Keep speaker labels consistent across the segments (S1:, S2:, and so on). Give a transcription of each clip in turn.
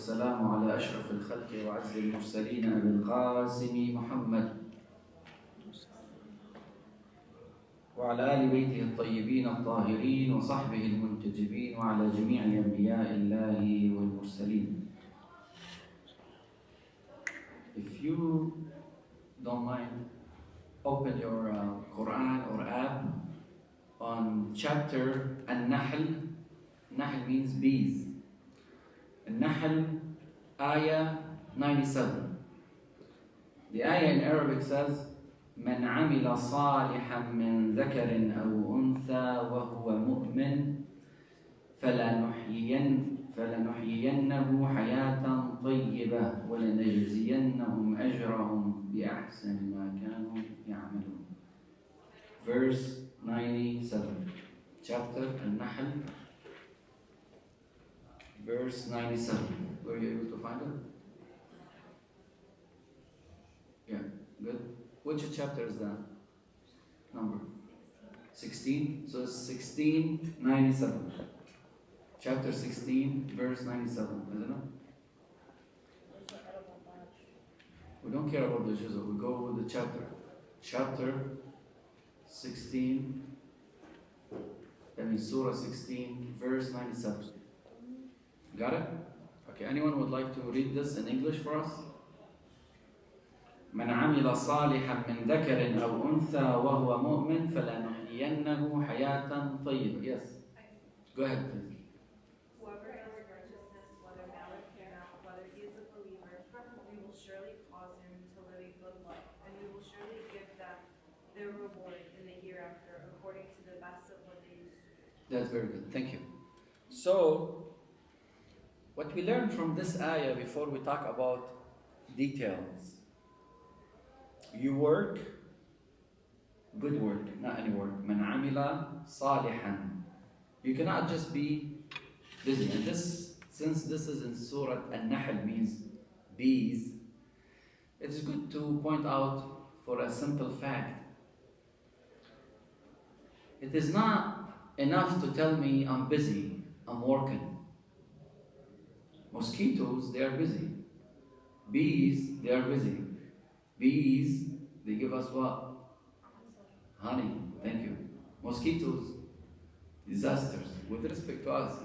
S1: والسلام على أشرف الخلق وعز المرسلين أبي القاسم محمد وعلى آل بيته الطيبين الطاهرين وصحبه المنتجبين وعلى جميع أنبياء الله والمرسلين. If you don't mind, open your Quran or app on chapter An-Naḥl. Nahl means bees. An-Naḥl, ayah 97. The ayah in Arabic says, من عمل صالحا من ذكر أو أنثى وهو مؤمن فلنحيينه حياة طيبة ولنجزينهم أجرهم بأحسن ما كانوا يعملون. Verse 97, chapter An-Naḥl, verse 97. Were you able to find it? Yeah, good. Which chapter is that? Number 16. So it's 1697. Chapter 16, verse 97, isn't it? We don't care about the juzah, we go with the chapter. Chapter 16, Surah 16, verse 97. Got it? Okay, anyone would like to read this in English for us? من عمل صالحا من ذكر أو أنثى وهو مؤمن فلنحيينه حياة طيبة. Yes. Go ahead, please.
S2: Whoever does righteousness, whether male or female, whether he is a believer, we will surely cause him to live a good life, and we will surely give them their reward in the hereafter, according to the best of what they used to do.
S1: That's very good. Thank you. So, what we learn from this ayah before we talk about details, you work, good work, not any work. من عمل صالحا. You cannot just be busy. And this, since this is in Surah An-Naḥl, means bees, it's good to point out for a simple fact. It is not enough to tell me I'm busy, I'm working. Mosquitoes, they are busy. Bees, they are busy. Bees, they give us what? Honey. Thank you. Mosquitoes, disasters, with respect to us.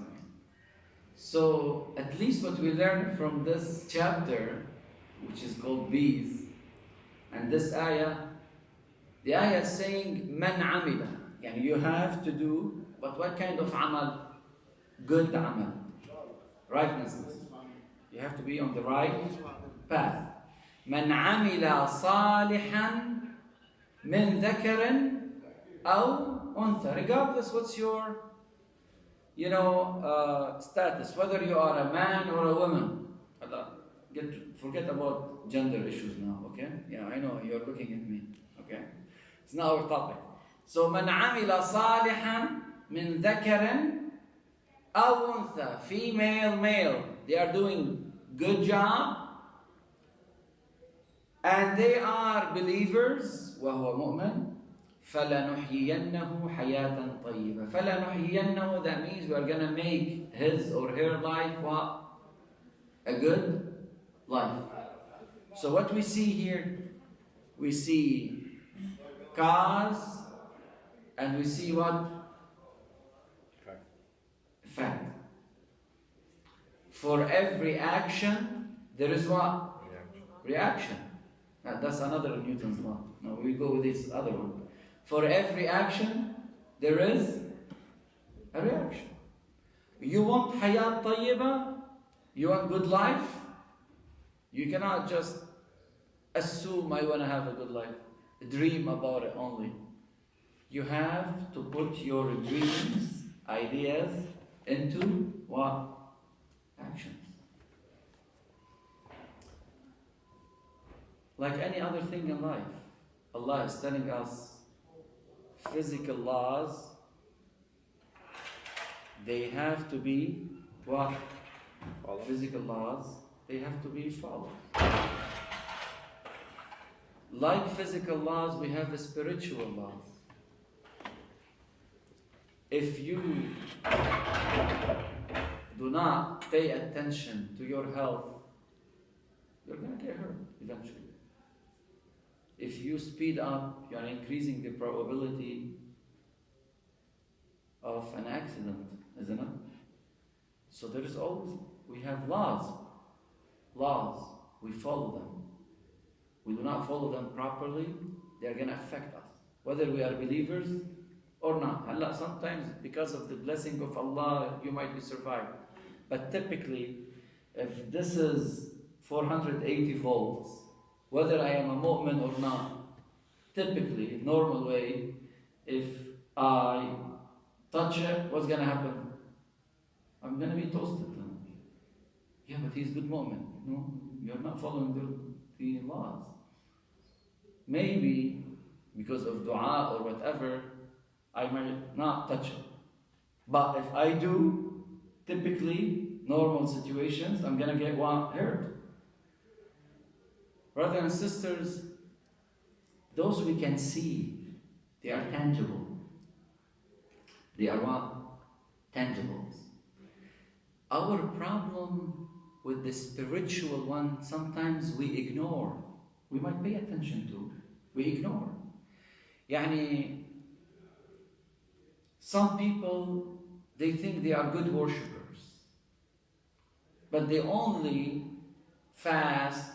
S1: So, at least what we learn from this chapter, which is called bees, and this ayah, the ayah is saying, man amila. Yani you have to do, but what kind of amal? Good amal. Rightness. You have to be on the right path. من عمل صالحا من ذكر أو أنثى. Regardless what's your, status, whether you are a man or a woman. Forget about gender issues now, okay? Yeah, I know you're looking at me, okay? It's not our topic. So من عمل صالحا من ذكر أو أنثى, female, male, they are doing good job, and they are believers, وهو مؤمن, فلنحيينه حياة طيبة. فلنحيينه, that means we are going to make his or her life what? A good life. So what we see here, we see cause, and we see what? Fact. For every action, there is what? Reaction. That's another Newton's law. Now we go with this other one. For every action, there is a reaction. You want hayat tayyiba? You want good life? You cannot just assume I want to have a good life. Dream about it only. You have to put your dreams, ideas, into what? Actions. Like any other thing in life, Allah is telling us physical laws, they have to be what? Physical laws, they have to be followed. Like physical laws, we have the spiritual laws. If you do not pay attention to your health, you're going to get hurt eventually. If you speed up, you are increasing the probability of an accident, isn't it? So there is always, we have laws. We follow them. We do not follow them properly, they are going to affect us, whether we are believers or not. Allah, sometimes because of the blessing of Allah, you might be survived. But typically, if this is 480 volts, whether I am a mu'min or not, typically, normal way, if I touch it, what's going to happen? I'm going to be toasted. Yeah, but he's good mu'min. No, you're not following the laws. Maybe because of dua or whatever, I might not touch it. But if I do, typically, normal situations, I'm going to get hurt. Brothers and sisters, those we can see, they are tangible. They are what? Tangibles. Our problem with the spiritual one, sometimes we ignore. We might pay attention to, we ignore. Yani, some people, they think they are good worshippers, but they only fast,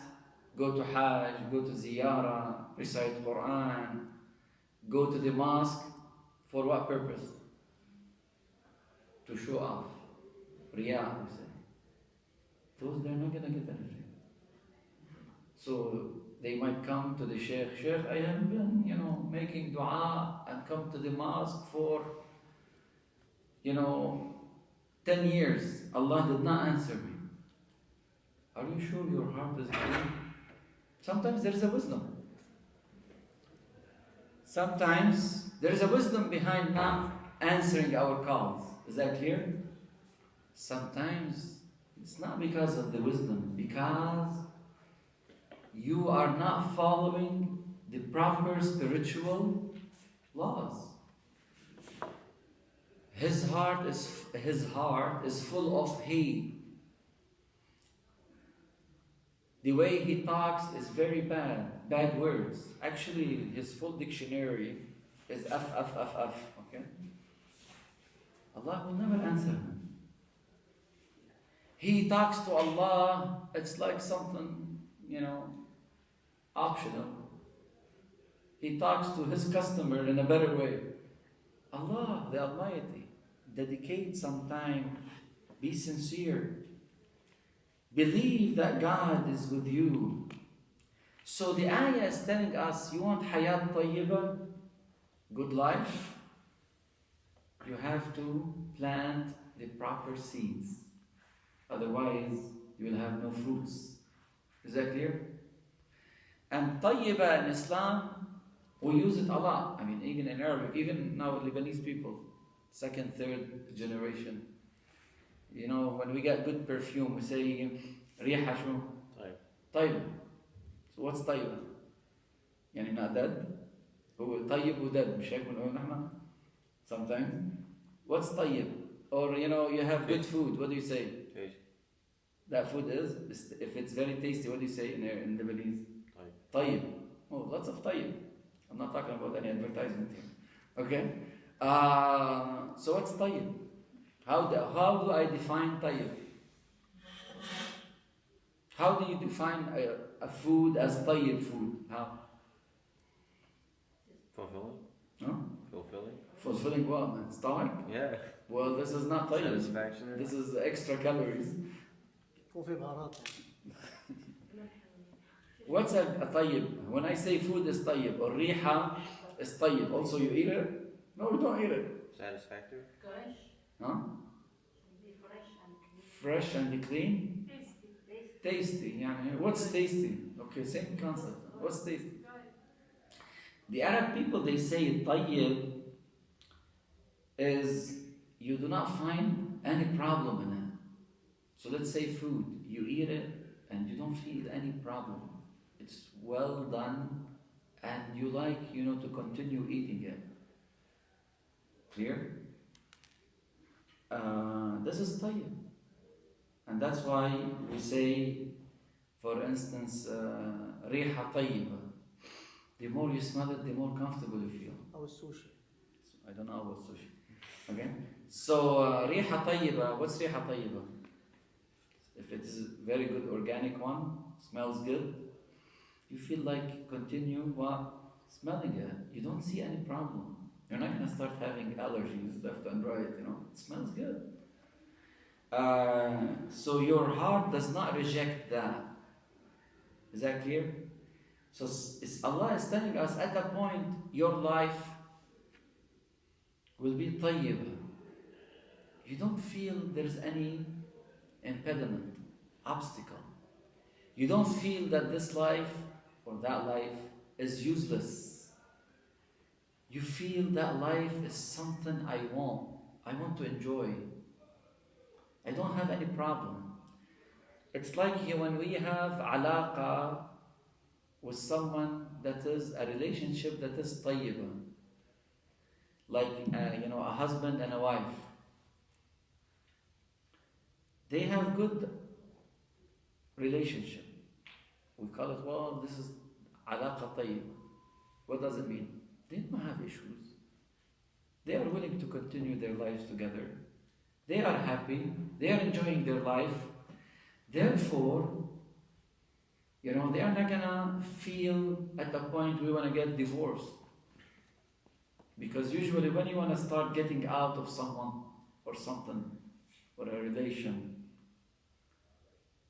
S1: go to Hajj, go to Ziyarah, recite Quran, go to the mosque, for what purpose? To show off. Riyah, we say. Those, they're not going to get anything. So they might come to the Sheikh, I have been, making dua and come to the mosque for, 10 years. Allah did not answer me. Are you sure your heart is clean? Sometimes there is a wisdom. Sometimes there is a wisdom behind not answering our calls. Is that clear? Sometimes it's not because of the wisdom, because you are not following the proper spiritual laws. His heart is full of hate. The way he talks is very bad words. Actually, his full dictionary is F. Okay? Allah will never answer him. He talks to Allah, it's like something, optional. He talks to his customer in a better way. Allah, the Almighty, dedicate some time, be sincere. Believe that God is with you. So the ayah is telling us, you want hayat tayyiba, good life, you have to plant the proper seeds. Otherwise, you will have no fruits. Is that clear? And tayyiba in Islam, we use it a lot. I mean, even in Arabic, even now Lebanese people, second, third generation. When we get good perfume, we say, ريحة شو؟ طيب. So what's طيب? يعني not dead. هو طيب ودد مش هيك بنقول نحن sometimes. What's طيب? Or you have good food. What do you say? That food is, if it's very tasty, what do you say in Lebanese? طيب. Oh, lots of طيب. I'm not talking about any advertisement here. Okay? So what's طيب? How do I define طيب? How do you define a food as طيب food? How?
S3: Fulfilling.
S1: Huh?
S3: Fulfilling.
S1: Fulfilling what? Stomach?
S3: Yeah.
S1: Well, this is not طيب.
S3: Satisfaction.
S1: This is extra calories. What's a طيب? When I say food is طيب, or ريحة is طيب, also you eat it? No, we don't eat it.
S3: Satisfactory.
S1: Huh? Fresh and clean? Tasty. يعني, what's tasty? Okay, same concept. What's tasty? The Arab people, they say طيب is you do not find any problem in it. So let's say food, you eat it and you don't feel any problem. It's well done and you like, to continue eating it. Clear? This is طيب. And that's why we say, for instance, ريحة طيبة. The more you smell it, the more comfortable you feel.
S3: أو السوشي.
S1: I don't know about sushi. Okay? So, ريحة طيبة, what's ريحة طيبة? If it is a very good organic one, smells good, you feel like continue smelling it. You don't see any problem. You're not going to start having allergies left and right, you know. It smells good. So your heart does not reject that. Is that clear? So Allah is telling us at that point, your life will be طيبة. You don't feel there's any impediment, obstacle. You don't feel that this life or that life is useless. You feel that life is something I want to enjoy. I don't have any problem. It's like when we have علاقة with someone that is a relationship that is طيبة. Like, a husband and a wife. They have good relationship. We call it, this is علاقة طيبة. What does it mean? They don't have issues. They are willing to continue their lives together. They are happy. They are enjoying their life. Therefore, they are not gonna feel at the point we want to get divorced. Because usually when you want to start getting out of someone or something, or a relation,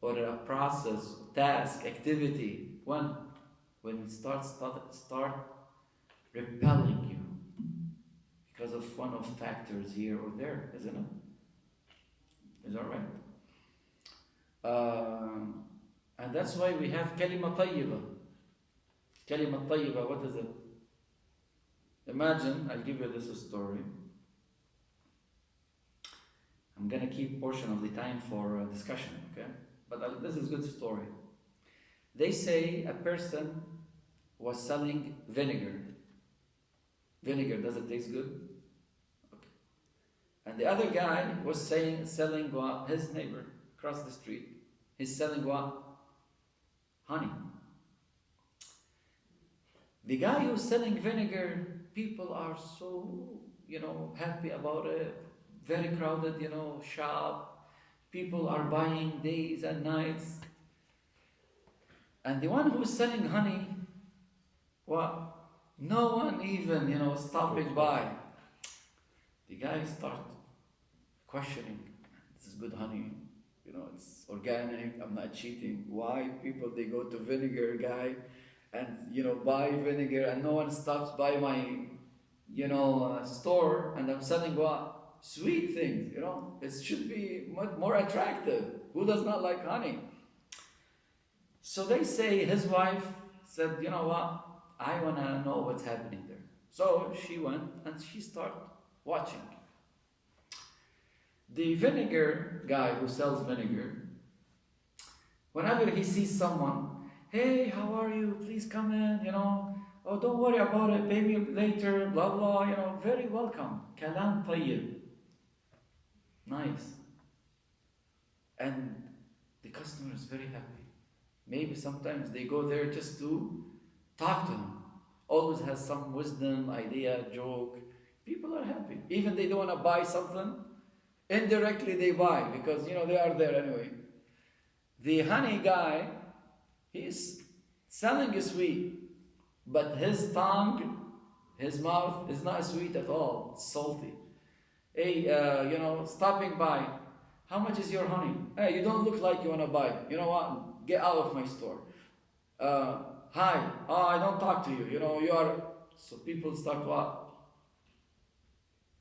S1: or a process, task, activity, when it starts repelling you because of one of factors here or there, isn't it? Is that right? And that's why we have كلمة طيبة. كلمة طيبة, what is it? Imagine, I'll give you this story. I'm going to keep portion of the time for discussion, okay? But this is a good story. They say a person was selling vinegar. Vinegar, does it taste good? Okay. And the other guy was selling what? His neighbor across the street. He's selling what? Honey. The guy who's selling vinegar, people are so, happy about it. Very crowded, shop. People are buying days and nights. And the one who's selling honey, no one even, stopping by. The guy starts questioning, this is good honey, it's organic, I'm not cheating. Why people, they go to vinegar guy and, buy vinegar and no one stops by my, store and I'm selling what? Sweet things, It should be much more attractive. Who does not like honey? So they say his wife said, you know what? I want to know what's happening there. So she went and she started watching. The vinegar guy who sells vinegar, whenever he sees someone, hey, how are you? Please come in, Oh, don't worry about it, maybe later, blah, blah, very welcome. Kalam tayyib. Nice. And the customer is very happy. Maybe sometimes they go there just to talk to him. Always has some wisdom, idea, joke. People are happy. Even they don't want to buy something, indirectly they buy because, they are there anyway. The honey guy, he's selling a sweet, but his tongue, his mouth is not sweet at all. It's salty. Hey, stopping by. How much is your honey? Hey, you don't look like you want to buy. You know what? Get out of my store. Hi. Oh, I don't talk to you. You are... So people start what?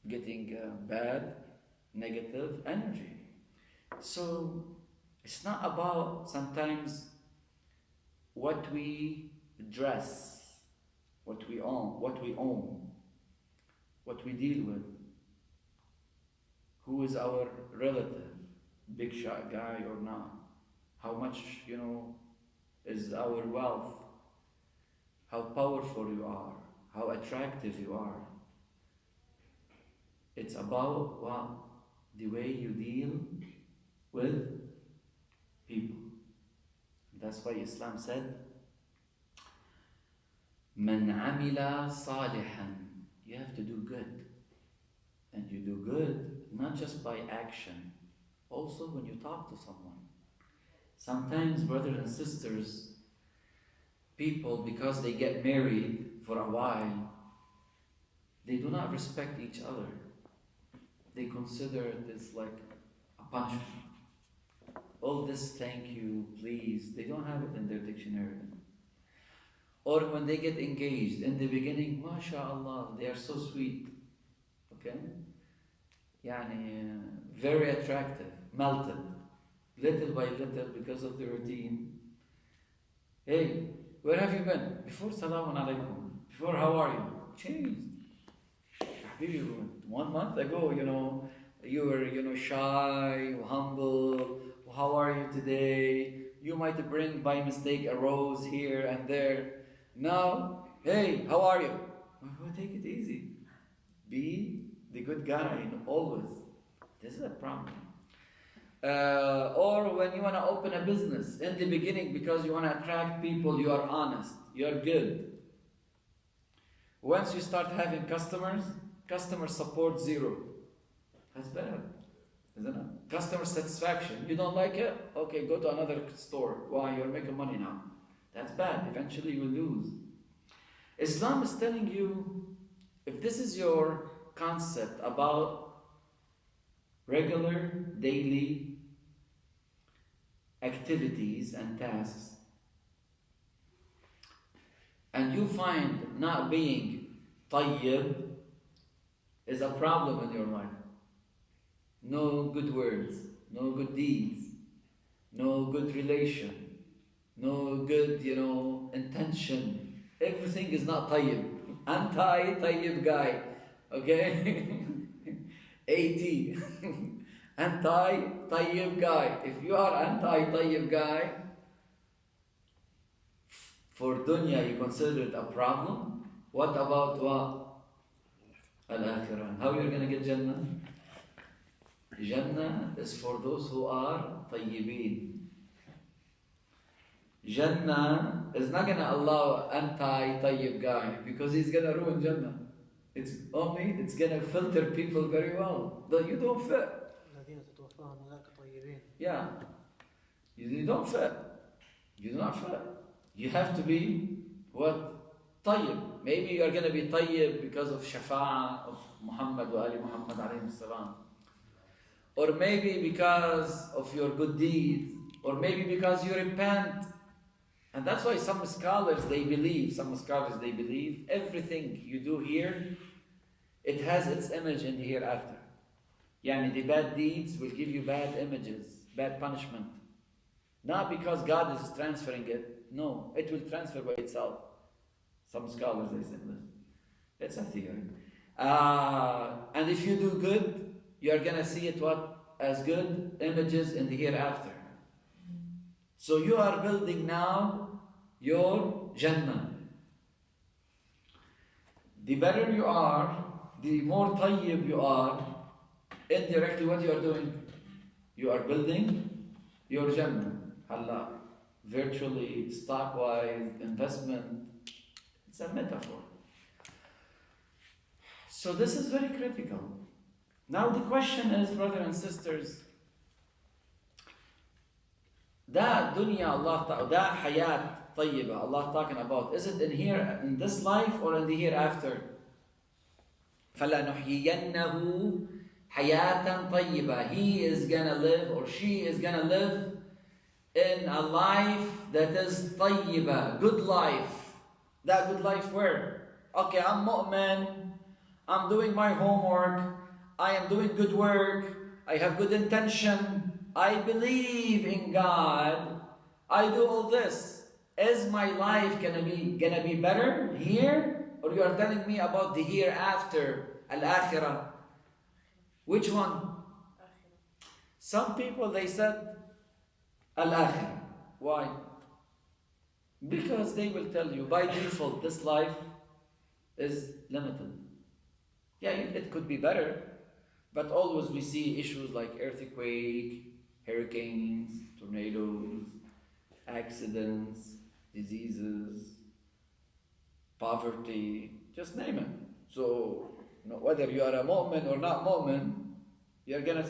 S1: Getting bad, negative energy. So it's not about sometimes what we dress, what we own, what we deal with. Who is our relative, big shot guy or not? How much, is our wealth? How powerful you are? How attractive you are? It's about the way you deal with people. That's why Islam said, "Man amila salihan." You have to do good. And you do good not just by action, also when you talk to someone. Sometimes, brothers and sisters, people, because they get married for a while, they do not respect each other. They consider this like a punishment. All this thank you, please, they don't have it in their dictionary. Or when they get engaged, in the beginning, mashallah, they are so sweet. Okay? Yani, very attractive, melted. Little by little, because of the routine. Hey, where have you been? Before salamun alaikum. Before, how are you? Changed. Habibi, 1 month ago, you were, shy, humble. How are you today? You might bring by mistake a rose here and there. Now, hey, how are you? Well, take it easy. Be the good guy, always. This is a problem. Or when you want to open a business, in the beginning, because you want to attract people, you are honest, you are good. Once you start having customers, customer support 0. That's better, isn't it? Customer satisfaction, you don't like it? Okay, go to another store. Why? You're making money now. That's bad. Eventually you will lose. Islam is telling you, if this is your concept about regular, daily activities and tasks, and you find not being tayyib is a problem in your life. No good words, no good deeds, no good relation, no good, intention. Everything is not tayyib. Anti-tayyib guy. Okay? AT. Anti-tayyib guy. If you are anti-tayyib guy, for dunya you consider it a problem. What about what? Al-Akhirah. How you're going to get Jannah? Jannah is for those who are tayyibin. Jannah is not going to allow anti-tayyib guy because he's going to ruin Jannah. It's going to filter people very well. You don't fit. Yeah. You don't fit. You do not fit. You have to be what? Tayyib. Maybe you are going to be tayyib because of shafa'ah of Muhammad wa Ali Muhammad alayhi salam. Or maybe because of your good deeds. Or maybe because you repent. And that's why some scholars they believe everything you do here, it has its image in the hereafter. Yani the bad deeds will give you bad images, bad punishment. Not because God is transferring it. No, it will transfer by itself. Some scholars they said this. It's a theory. And if you do good, you are gonna see it as good images in the hereafter. So you are building now your Jannah. The better you are, the more tayyib you are, indirectly what you are doing? You are building your Jannah. Allah. Virtually, stock-wise, investment. It's a metaphor. So this is very critical. Now the question is, brothers and sisters, that dunya Allah ta'ala, that hayat tayyiba Allah talking about, is it in here, in this life, or in the hereafter? فَلَنُحْيِيَنَّهُ حَيَاةً طَيِّبًا. He is gonna live, or she is gonna live in a life that is tayyiba, good life. That good life where? Okay, I'm mu'min, I'm doing my homework, I am doing good work, I have good intention, I believe in God, I do all this. Is my life gonna be better here? Or you are telling me about the hereafter, al-akhirah? Which one? Some people they said al-akhirah. Why? Because they will tell you by default this life is limited. Yeah, it could be better, but always we see issues like earthquake, hurricanes, tornadoes, accidents, diseases, poverty, just name it. So whether you are a mu'min or not mu'min, you are gonna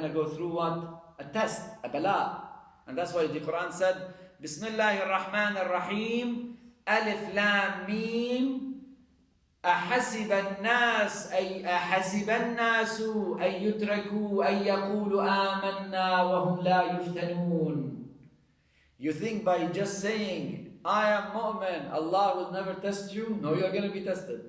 S1: go through what? A test, a bala. And that's why the Quran said, Bismillahir Rahmanir Rahim, Alif Lam Mim, أحسب الناس أن يتركوا أن يقولوا آمنا وهم لا يفتنون. You think by just saying, I am mu'min, Allah will never test you? No, you are going to be tested.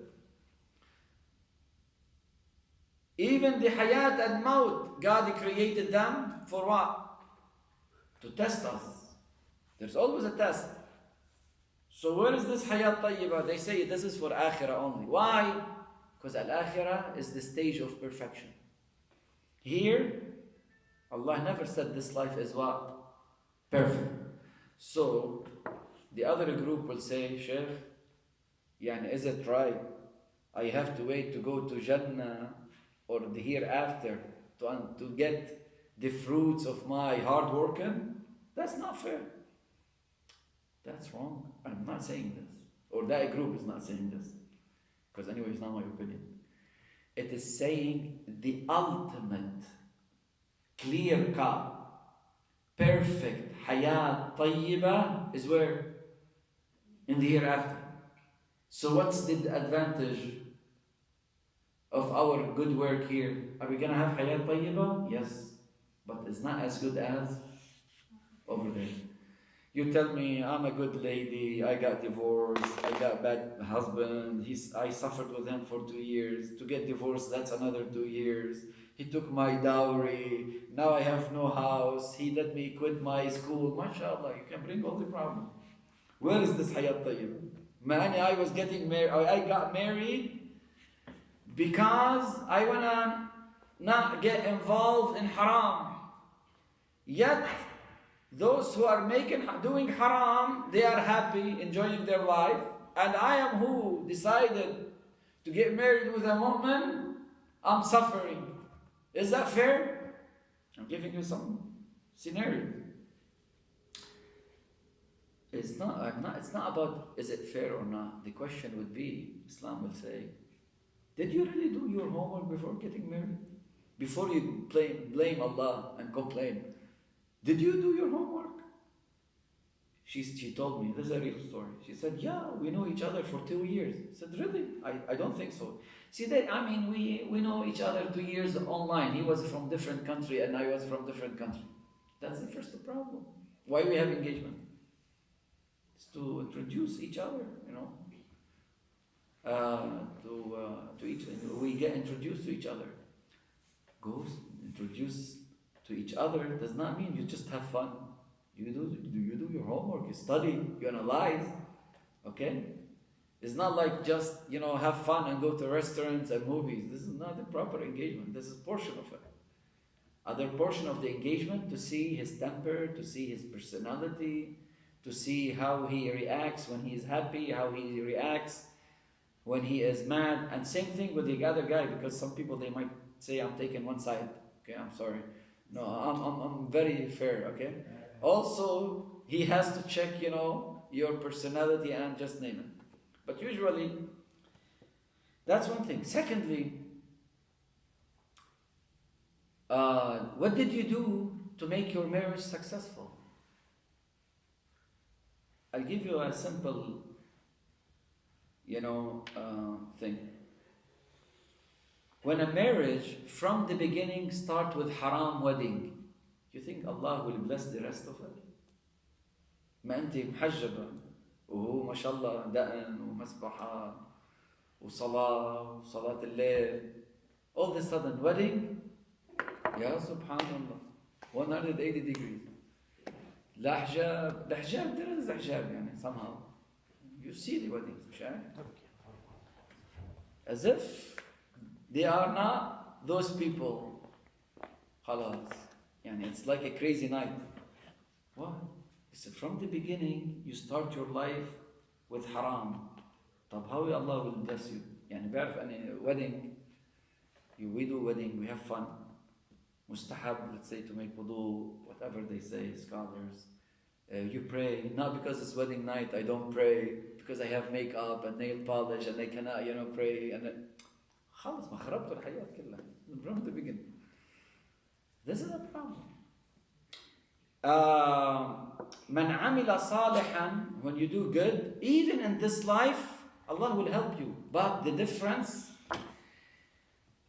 S1: Even the hayat and maut, God created them for what? To test us. There's always a test. So where is this hayat tayyibah? They say this is for akhirah only. Why? Because al-akhirah is the stage of perfection. Here, Allah never said this life is what? Perfect. So, the other group will say, Sheikh, yani is it right? I have to wait to go to Jannah or the hereafter to get the fruits of my hard working? That's not fair. That's wrong. I'm not saying this. Or that group is not saying this. Because anyway, it's not my opinion. It is saying the ultimate, clear-cut, perfect hayat tayyibah is where? In the hereafter. So what's the advantage of our good work here? Are we going to have hayat tayyibah? Yes. But it's not as good as over there. You tell me, I'm a good lady, I got divorced, I got a bad husband, I suffered with him for 2 years. To get divorced, that's another 2 years. He took my dowry, now I have no house, he let me quit my school. MashaAllah, you can bring all the problems. Where is this hayat tayyib? Man, I was getting married, I got married because I want to not get involved in haram. Yet, those who are doing haram, they are happy, enjoying their life. And I am who decided to get married with a mu'min, I'm suffering. Is that fair? I'm giving you some scenario. It's not about is it fair or not. The question would be, Islam will say, did you really do your homework before getting married? Before you blame Allah and complain, did you do your homework? She told me, this is a real story. She said, yeah, we know each other for 2 years. I said, really? I don't think so. See, we know each other 2 years online. He was from different country and I was from different country. That's the first problem. Why we have engagement? It's to introduce each other, we get introduced to each other. Introduce to each other does not mean you just have fun. You do your homework, you study, you analyze. Okay? It's not like just, have fun and go to restaurants and movies. This is not the proper engagement. This is portion of it. Other portion of the engagement, to see his temper, to see his personality, to see how he reacts when he is happy, how he reacts when he is mad. And same thing with the other guy, because some people, they might say, I'm taking one side. Okay, I'm sorry. No, I'm very fair, okay? Also, he has to check, your personality and just name it. But usually, that's one thing. Secondly, what did you do to make your marriage successful? I'll give you a simple, thing. When a marriage from the beginning starts with haram wedding, you think Allah will bless the rest of it? ما أنت محجبة وهو ما شاء الله دقن ومسبحة وصلاة الليل. All of a sudden wedding, Ya subhanallah, 180 degrees. لا حجاب there is حجاب somehow. You see the weddings, as if they are not those people. خلاص. It's like a crazy night. What? So from the beginning, you start your life with haram. طب how Allah will bless you? بعرف wedding, we do wedding, we have fun. mustahab, let's say, to make wudu, whatever they say, scholars. You pray, not because it's wedding night, I don't pray, because I have makeup and nail polish and I cannot, pray. And خلص ما خربتوا الحياة كلها from the beginning. This is a problem. من عمل صالحا, when you do good, even in this life, Allah will help you. But the difference,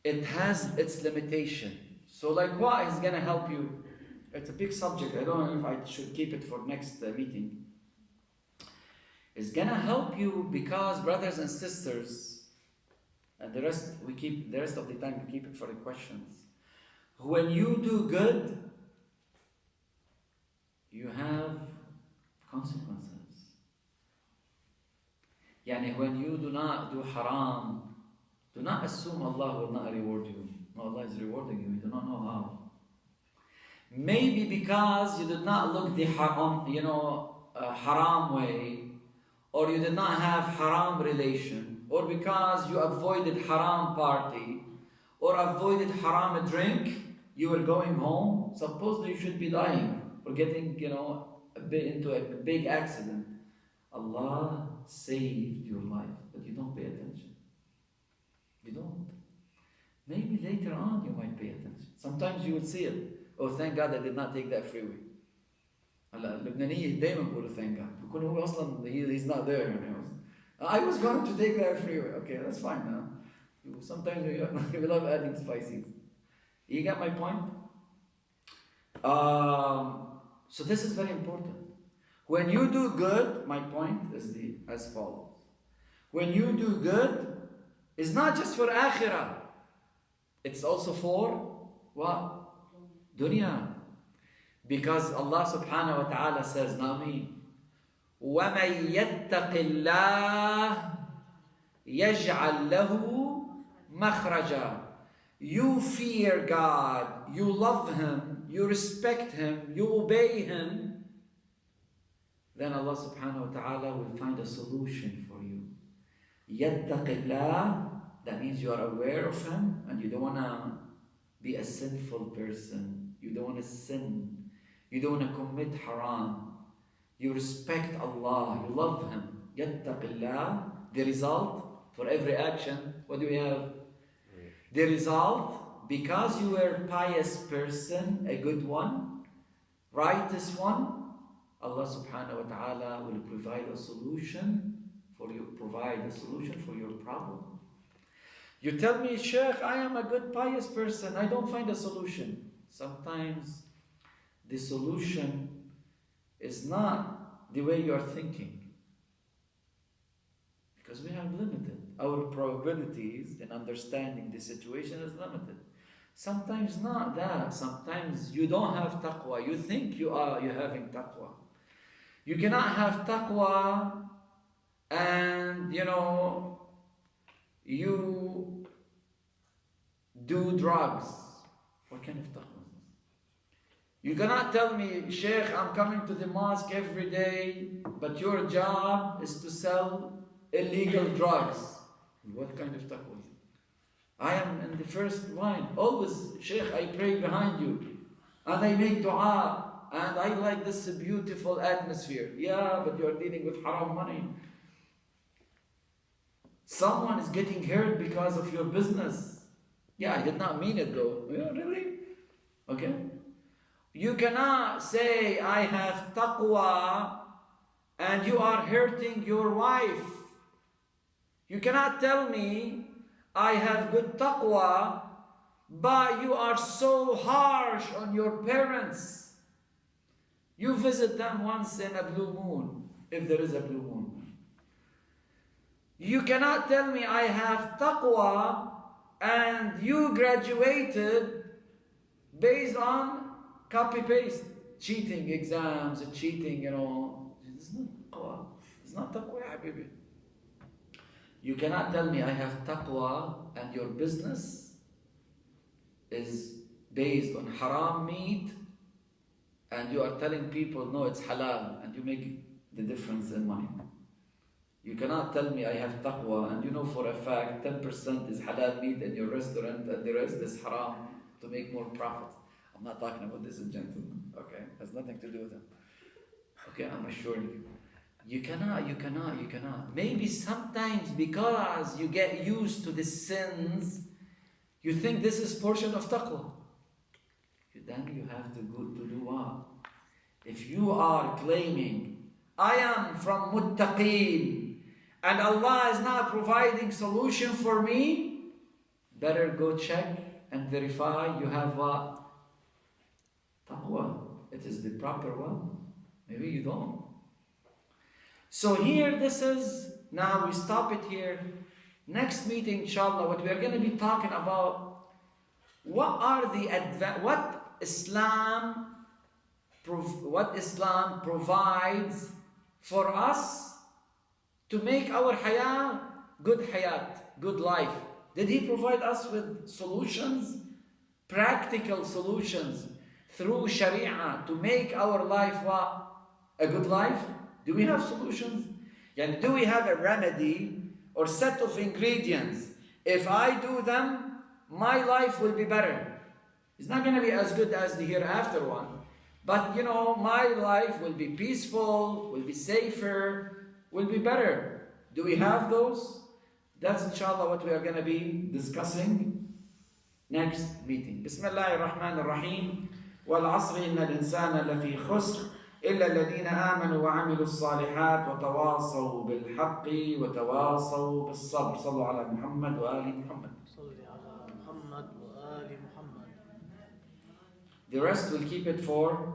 S1: it has its limitation. So like what is going to help you? It's a big subject. I don't know if I should keep it for next meeting. It's going to help you because, brothers and sisters, and the rest of the time we keep it for the questions. When you do good, you have consequences. Yani when you do not do haram, do not assume Allah will not reward you. No, Allah is rewarding you. You do not know how. Maybe because you did not look the haram, haram way, or you did not have haram relation, or because you avoided haram party, or avoided haram drink, you were going home. Supposedly you should be dying or getting, into a big accident. Allah saved your life, but you don't pay attention. You don't. Maybe later on you might pay attention. Sometimes you will see it. Oh, thank God I did not take that freeway. اللبنانية دايما بيقولوا thank God. بيكون هو أصلا he's not there. I was going to take that freeway. Okay, that's fine now. Sometimes we love adding spices. You get my point? So this is very important. When you do good, my point is as follows. When you do good, it's not just for akhirah. It's also for what? Dunya. Because Allah subhanahu wa ta'ala says, now me, وَمَن يَتَّقِ اللَّهِ يَجْعَلْ لَهُ مَخْرَجًا. You fear God, you love Him, you respect Him, you obey Him, then Allah subhanahu wa ta'ala will find a solution for you. يَتَّقِ اللَّهِ, that means you are aware of Him and you don't want to be a sinful person. You don't want to sin. You don't want to commit haram. You respect Allah. You love Him. Yattaqillah. The result for every action, what do we have? The result, because you were a pious person, a good one, righteous one, Allah subhanahu wa ta'ala will provide a solution for you. Provide a solution for your problem. You tell me, Sheikh, I am a good pious person. I don't find a solution. Sometimes the solution is not the way you are thinking. Because we have limited. Our probabilities in understanding the situation is limited. Sometimes not that. Sometimes you don't have taqwa. You think you're having taqwa. You cannot have taqwa and, you do drugs. What kind of taqwa is this? You cannot tell me, Sheikh, I'm coming to the mosque every day, but your job is to sell illegal drugs. What kind of taqwa is it? I am in the first line. Always, Sheikh, I pray behind you. And I make dua. And I like this beautiful atmosphere. Yeah, but you're dealing with haram money. Someone is getting hurt because of your business. Yeah, I did not mean it though. Yeah, really? Okay. You cannot say, I have taqwa, and you are hurting your wife. You cannot tell me, I have good taqwa, but you are so harsh on your parents. You visit them once in a blue moon, if there is a blue moon. You cannot tell me I have taqwa and you graduated based on copy-paste, cheating exams, cheating, It's not taqwa. It's not taqwa, ya habibi. You cannot tell me I have taqwa and your business is based on haram meat and you are telling people, no, it's halal, and you make the difference in money. You cannot tell me I have taqwa and you know for a fact 10% is halal meat in your restaurant and the rest is haram to make more profits. I'm not talking about this in gentlemen, okay? Has nothing to do with them. Okay, I'm assuring you. You cannot. Maybe sometimes because you get used to the sins, you think this is portion of taqwa. Then you have to go to do what? If you are claiming, I am from muttaqeen, and Allah is not providing solution for me, better go check and verify you have what? Taqwa. It is the proper one. Maybe you don't. So here this is, now we stop it here. Next meeting, inshallah, what we are going to be talking about, what Islam provides for us to make our hayat, good life. Did He provide us with solutions, practical solutions through Sharia to make our life what? A good life? Do we have solutions? And do we have a remedy or set of ingredients? If I do them, my life will be better. It's not going to be as good as the hereafter one. But my life will be peaceful, will be safer, will be better. Do we have those? That's inshallah what we are going to be discussing next meeting. Bismillahir Rahmanir Rahim. وَالْعَصْرِ إِنَّ الْإِنسَانَ لَفِي خُسْرٍ إِلَّا الَّذِينَ آمَنُوا وَعَمِلُوا الصَّالِحَاتِ وَتَوَاصَوْا بِالْحَقِّ وَتَوَاصَوْا بِالصَّبْرِ. صلوا على محمد وآل محمد.
S3: صل على محمد وآل محمد.
S1: The rest we'll keep it for